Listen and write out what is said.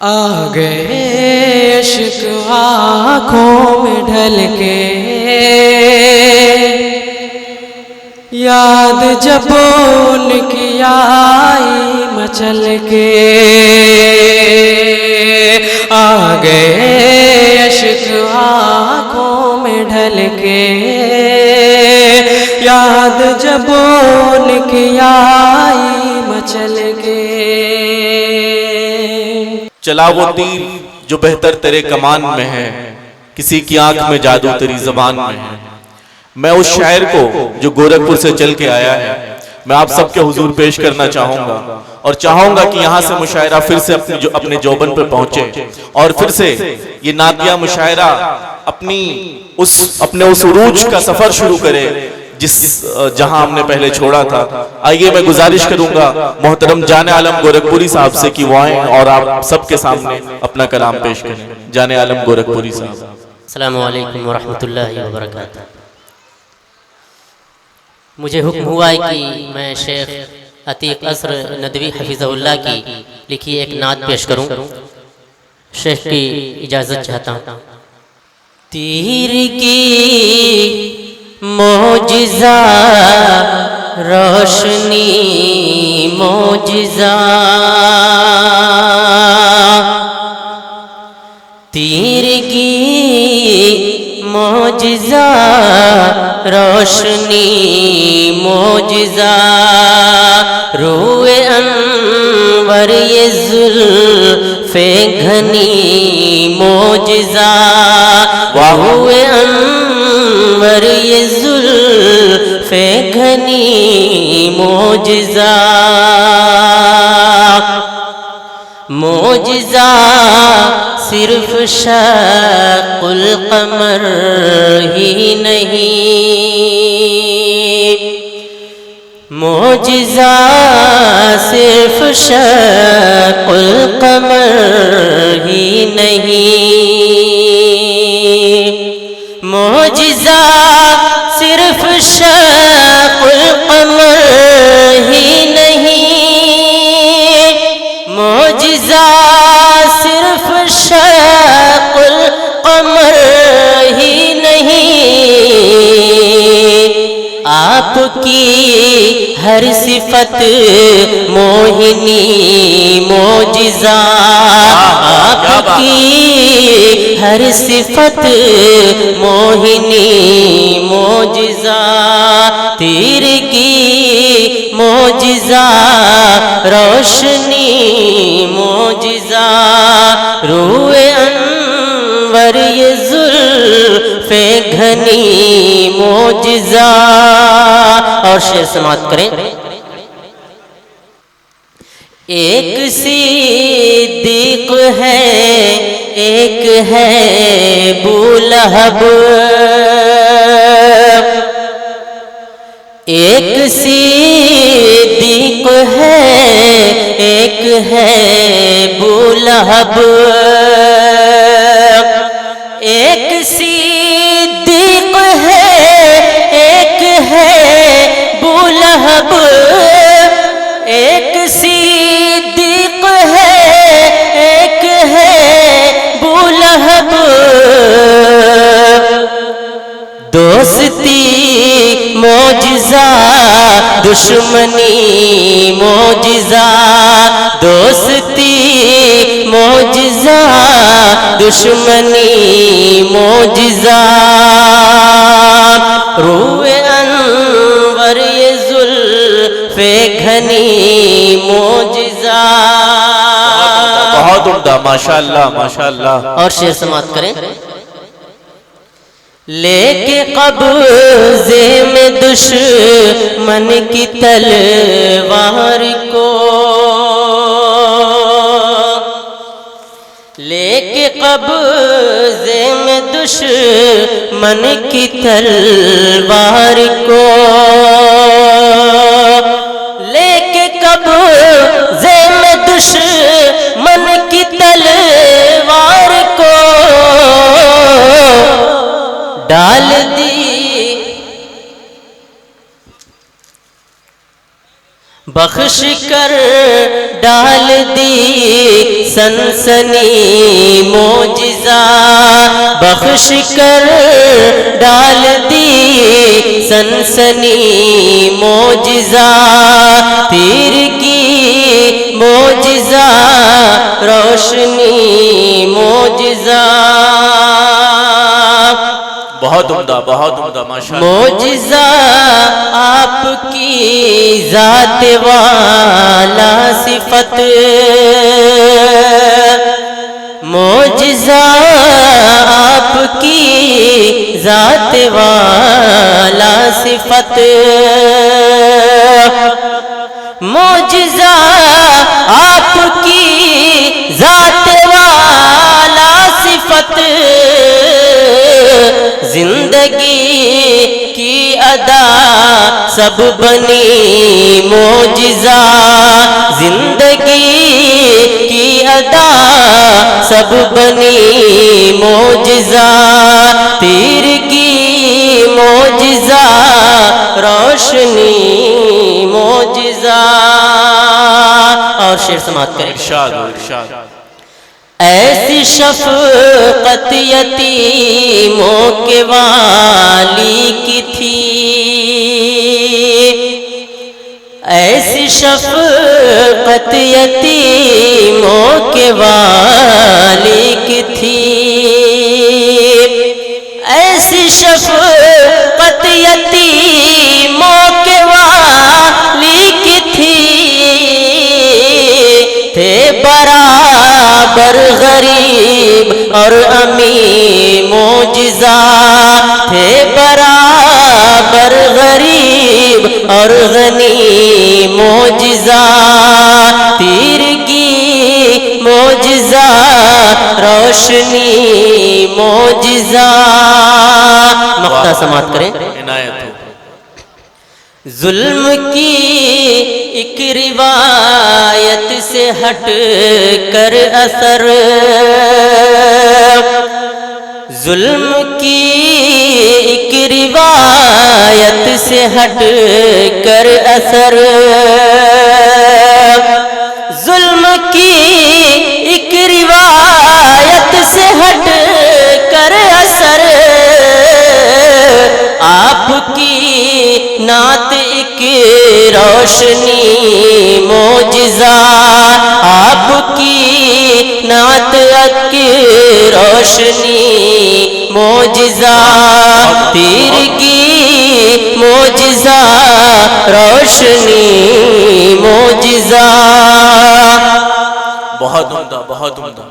آ گئے عشق آنکھوں میں ڈھل کے، یاد جب ان کی آئی مچل کے۔ آ گئے عشق آنکھوں میں ڈھل کے، یاد جب ان کی آئی مچل کے۔ چلا وہ تیر جو بہتر تیرے کمان میں ہے، کسی کی آنکھ میں جادو تیری زبان میں ہے۔ میں اس شاعر کو جو گورکھپور سے چل کے آیا ہے، میں آپ سب کے حضور پیش کرنا چاہوں گا، اور چاہوں گا کہ یہاں سے مشاعرہ پھر سے اپنے جوبن پہ پہنچے، اور پھر سے یہ نعتیہ مشاعرہ اپنے اس عروج کا سفر شروع کرے جہاں ہم نے پہلے چھوڑا تھا۔ آئیے میں گزارش کروں گا محترم جان عالم گورکھپوری صاحب سے کہ وہ آئیں اور آپ سب کے سامنے اپنا کلام پیش کریں۔ جان عالم گورکھپوری صاحب۔ السلام علیکم ورحمۃ اللہ وبرکاتہ۔ مجھے حکم ہوا ہے کہ میں شیخ عتیق اثر ندوی حفظہ اللہ کی لکھی ایک نعت پیش کروں، شیخ کی اجازت چاہتا ہوں۔ تیر کی معجزہ روشنی معجزہ، تیر کی معجزہ روشنی معجزہ، روئے انور یہ زلف گھنی معجزہ، روئے انور یہ زلف گھنی معجزہ، معجزہ صرف شق القمر ہی نہیں، معجزہ صرف شق القمر ہی نہیں، معجزہ صرف شق القمر ہی نہیں، معجزہ صرف شق القمر ہی نہیں، آپ کی ہر صفت موہنی معجزہ، آپ کی ہر صفت موہنی معجزہ، تیر کی معجزہ روشنی معجزہ، روئے انور یہ زلف گھنی معجزہ۔ اور شعر سماعت کریں۔ ایک صدیق ہے ایک ہے بولہب، ایک صدیق ہے ایک ہے بولہب، ایک صدیق ہے ایک ہے بولہب، ایک صدیق ہے ایک ہے بولہب، دوستی معجزہ دشمنی معجزہ، دوستی معجزہ دشمنی معجزہ، روئے انور یہ زلف گھنی معجزہ۔ بہت عمدہ، ماشاءاللہ ماشاءاللہ۔ اور شعر سماعت کریں۔ لے کے قبضے میں دشمن کی تلوار کو، لے کے قبضے میں دشمن کی تلوار کو، لے کے قبضے میں دشمن کی تلوار کو، ڈال دی بخش کر ڈال دی سنسنی معجزہ بخش کر ڈال دی سنسنی معجزہ تیر کی معجزہ روشنی معجزہ بہت عمدہ ماشاءاللہ معجزہ آپ کی ذات والا صفت معجزہ آپ کی ذات والا صفت معجزہ آپ کی ذات والا صفت زندگی کی ادا سب بنی معجزہ زندگی کی ادا سب بنی معجزہ تیرگی معجزہ روشنی معجزہ اور شعر سماعت کریں ارشاد ایسی شفقت یتیموں کے والی کی تھی ایسی شفقت یتیموں کے والی کی تھی ایسی شفقت یتیموں کے والی کی تھی تھے برابر غریب اور امیر معجزہ تھے برابر غریب اور غنی معجزہ تیرگی معجزہ روشنی معجزہ مقطع سماعت کریں عنایت ہو ظلم کی ایک روایت سے ہٹ کر اثر ظلم کی ایک روایت سے ہٹ کر اثر ظلم کی ایک روایت سے ہٹ کر اثر آپ کی نعت ایک روشنی معجزہ آپ کی نعت ایک روشنی معجزہ تیرگی معجزہ روشنی معجزہ بہت عمدہ